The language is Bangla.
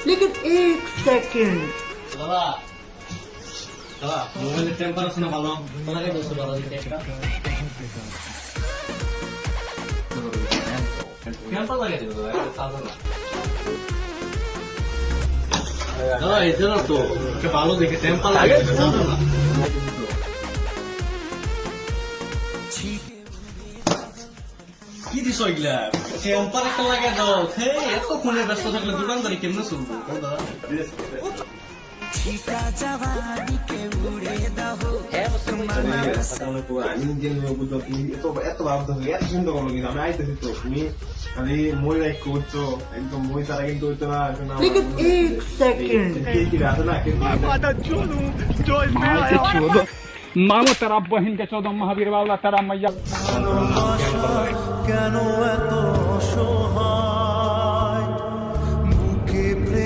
लेकिन एक सेकंड দাদা দাদা মোবাইলের টেম্পার আছে না ভালো তোমাকে বলছো ভালো দিকে একটা টেম্পার লাগিয়ে দিও দাদা এটা চালবে না দাদা এই জন্য তো একটা ভালো দেখে টেম্পার লাগিয়ে দিও চালবে না কি দিছ এগুলা টেম্পার একটা লাগিয়ে দাও হে এত ফোনে ব্যস্ত থাকলে দোকানদারি কেমনে চলবে দাদা আমি যে বুঝলো তুমি এত ভাবতে এত চিন্তা করলো কিন্তু আমি আইতেছি তো তুমি খালি মই লাইক করছো একদম মই তারা কিন্তু হইতো না लेकिन एक सेकंड কি রাখো না কিন্তু मामो तेरा बहन के 14 महावीर वाला तेरा मैया কেন এত